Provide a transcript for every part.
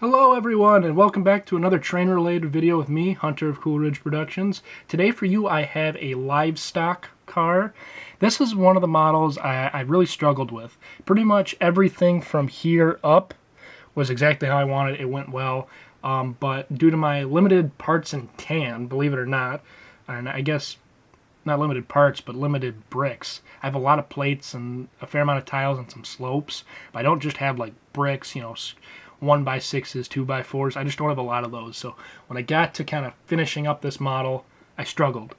Hello everyone, and welcome back to another train-related video with me, Hunter of CoolRidge Productions. Today for you I have a Livestock car. This is one of the models I really struggled with. Pretty much everything from here up was exactly how I wanted. It went well, but due to my limited parts and tan, believe it or not, and I guess not limited parts, but limited bricks. I have a lot of plates and a fair amount of tiles and some slopes, but I don't just have like bricks, 1x6s, 2x4s. I just don't have a lot of those. So when I got to kind of finishing up this model, I struggled.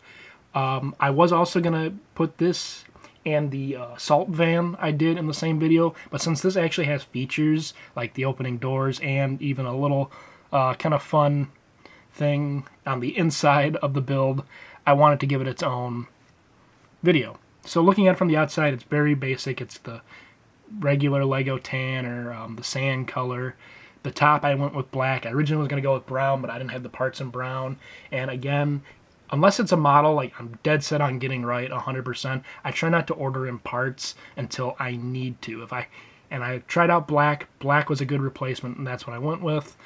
I was also going to put this and the salt van I did in the same video, but since this actually has features like the opening doors and even a little kind of fun thing on the inside of the build, I wanted to give it its own video. So looking at it from the outside, it's very basic. It's the regular Lego tan or the sand color. The top I went with black. I originally was going to go with brown, but I didn't have the parts in brown. And again, unless it's a model like I'm dead set on getting right 100%, I try not to order in parts until I need to. And I tried out black. Black was a good replacement, and that's what I went with.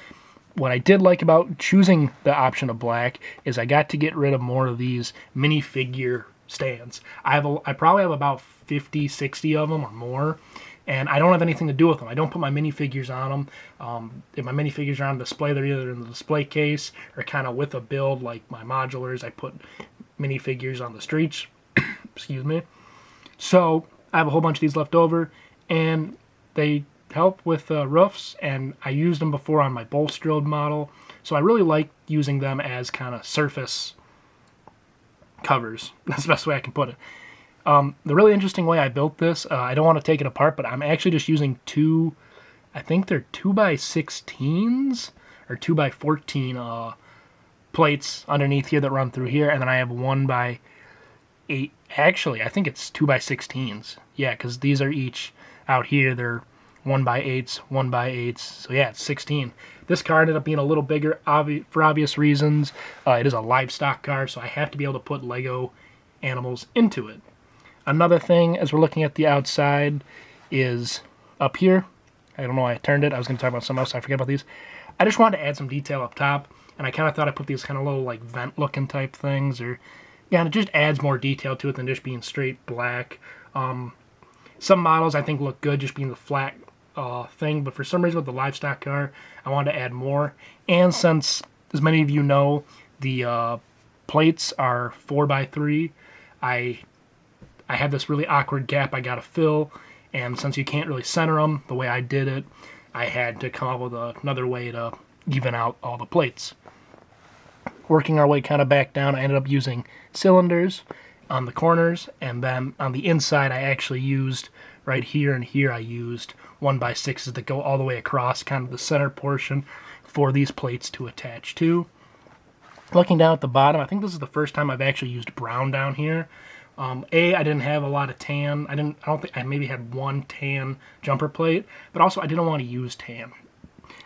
What I did like about choosing the option of black is I got to get rid of more of these minifigure stands. I probably have about 50, 60 of them or more, and I don't have anything to do with them. I don't put my minifigures on them. If my minifigures are on display, they're either in the display case or kind of with a build like my modulars. I put minifigures on the streets. Excuse me. So I have a whole bunch of these left over, and they help with roofs, and I used them before on my bolstered model. So I really like using them as kind of surface covers. That's the best way I can put it. The really interesting way I built this, I don't want to take it apart, but I'm actually just using I think they're 2x16s or 2x14 plates underneath here that run through here, and then I have 1x8. Actually, I think it's 2x16s. Yeah, because these are each out here. They're 1x8s, 1x8s. So yeah, it's 16. This car ended up being a little bigger for obvious reasons. It is a livestock car, so I have to be able to put Lego animals into it. Another thing, as we're looking at the outside, is up here. I don't know why I turned it. I was going to talk about something else. I forget about these. I just wanted to add some detail up top, and I kind of thought I'd put these kind of little like vent-looking type things, or yeah, and it just adds more detail to it than just being straight black. Some models I think look good just being the flat thing, but for some reason with the livestock car, I wanted to add more. And since, as many of you know, the plates are 4x3, I had this really awkward gap I got to fill, and since you can't really center them the way I did it, I had to come up with another way to even out all the plates. Working our way kind of back down, I ended up using cylinders on the corners, and then on the inside I actually used, right here and here, I used 1x6s that go all the way across kind of the center portion for these plates to attach to. Looking down at the bottom, I think this is the first time I've actually used brown down here. I didn't have a lot of tan. I don't think I maybe had one tan jumper plate, but also I didn't want to use tan.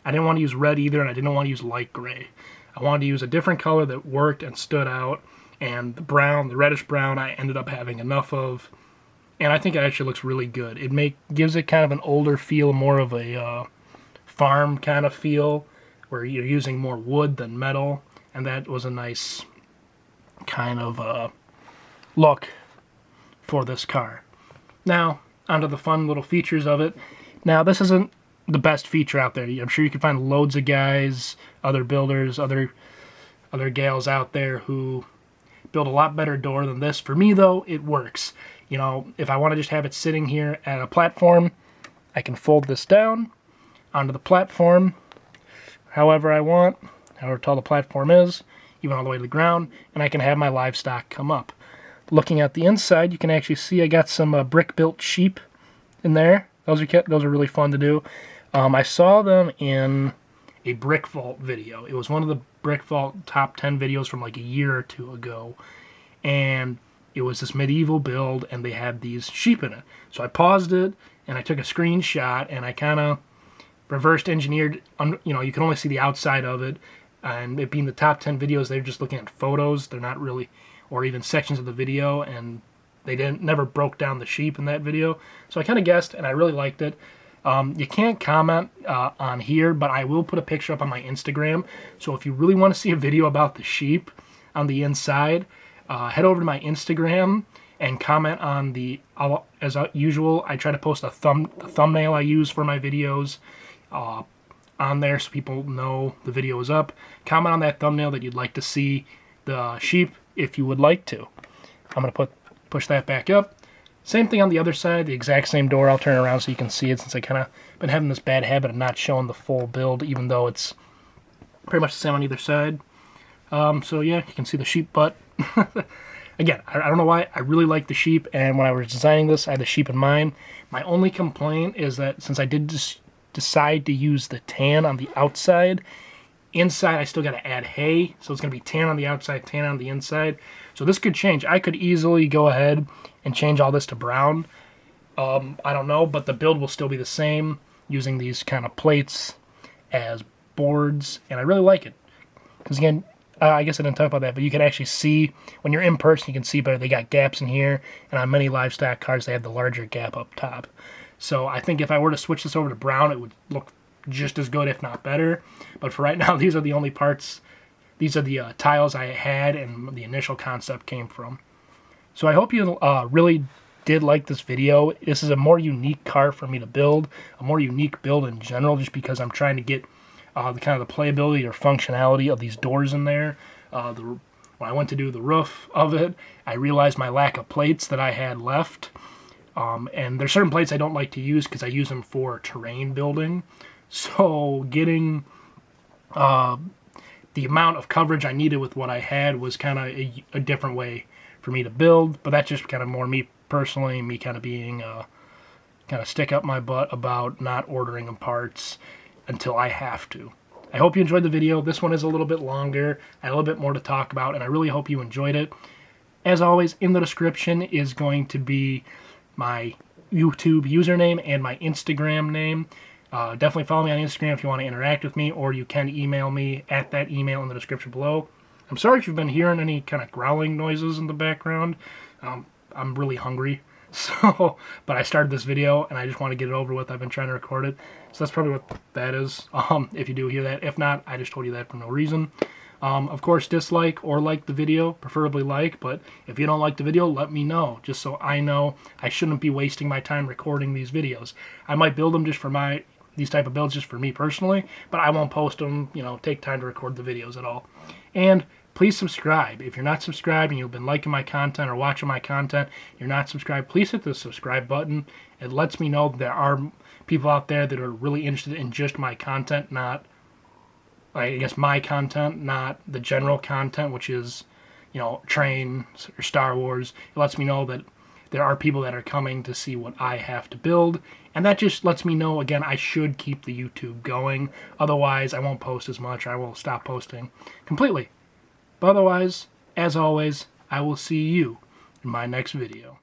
I didn't want to use red either, and I didn't want to use light gray. I wanted to use a different color that worked and stood out, and the brown, the reddish brown, I ended up having enough of, and I think it actually looks really good. It gives it kind of an older feel, more of a farm kind of feel, where you're using more wood than metal, and that was a nice kind of look for this car. Now, onto the fun little features of it. Now, this isn't the best feature out there. I'm sure you can find loads of guys, other builders, other gals out there who build a lot better door than this. For me, though, it works. If I want to just have it sitting here at a platform, I can fold this down onto the platform however I want, however tall the platform is, even all the way to the ground, and I can have my livestock come up. Looking at the inside, you can actually see I got some brick-built sheep in there. Those are really fun to do. I saw them in a Brick Vault video. It was one of the Brick Vault top 10 videos from like a year or two ago, and it was this medieval build, and they had these sheep in it. So I paused it, and I took a screenshot, and I kind of reversed engineered. You can only see the outside of it, and it being the top 10 videos, they're just looking at photos. They're not really, or even sections of the video, and they never broke down the sheep in that video. So I kind of guessed, and I really liked it. You can't comment on here, but I will put a picture up on my Instagram. So if you really want to see a video about the sheep on the inside, head over to my Instagram and comment on the, as usual, I try to post a thumbnail I use for my videos on there so people know the video is up. Comment on that thumbnail that you'd like to see the sheep if you would like to. I'm going to push that back up. Same thing on the other side, the exact same door. I'll turn it around so you can see it, since I kind of been having this bad habit of not showing the full build, even though it's pretty much the same on either side. So yeah, you can see the sheep butt. Again, I don't know why, I really like the sheep, and when I was designing this, I had the sheep in mind. My only complaint is that since I did decide to use the tan on the outside, inside I still got to add hay, so it's going to be tan on the outside, tan on the inside. So this could change. I could easily go ahead and change all this to brown. I don't know, but the build will still be the same, using these kind of plates as boards, and I really like it. Because again, I guess I didn't talk about that, but you can actually see, when you're in person, you can see better. They got gaps in here, and on many livestock cars, they have the larger gap up top. So I think if I were to switch this over to brown, it would look just as good, if not better. But for right now, these are the only parts, these are the tiles I had and the initial concept came from. So I hope you really did like this video. This is a more unique car for me to build, a more unique build in general, just because I'm trying to get the kind of the playability or functionality of these doors in there. When I went to do the roof of it, I realized my lack of plates that I had left. And there's certain plates I don't like to use because I use them for terrain building. So getting the amount of coverage I needed with what I had was kind of a different way for me to build. But that's just kind of more me personally, me kind of being kind of stick up my butt about not ordering them parts until I have to. I hope you enjoyed the video. This one is a little bit longer, I had a little bit more to talk about, and I really hope you enjoyed it. As always, in the description is going to be my YouTube username and my Instagram name. Definitely follow me on Instagram if you want to interact with me, or you can email me at that email in the description below. I'm sorry if you've been hearing any kind of growling noises in the background. I'm really hungry, but I started this video and I just want to get it over with. I've been trying to record it, so that's probably what that is, if you do hear that. If not, I just told you that for no reason. Of course, dislike or like the video, preferably like, but if you don't like the video, let me know, just so I know I shouldn't be wasting my time recording these videos. I might build them just for these type of builds just for me personally, but I won't post them, take time to record the videos at all. And please subscribe. If you're not subscribed and you've been liking my content or watching my content, you're not subscribed, please hit the subscribe button. It lets me know there are people out there that are really interested in just my content, not, I guess, my content, not the general content, which is, trains or Star Wars. It lets me know that there are people that are coming to see what I have to build, and that just lets me know, again, I should keep the YouTube going. Otherwise, I won't post as much. I will stop posting completely. But otherwise, as always, I will see you in my next video.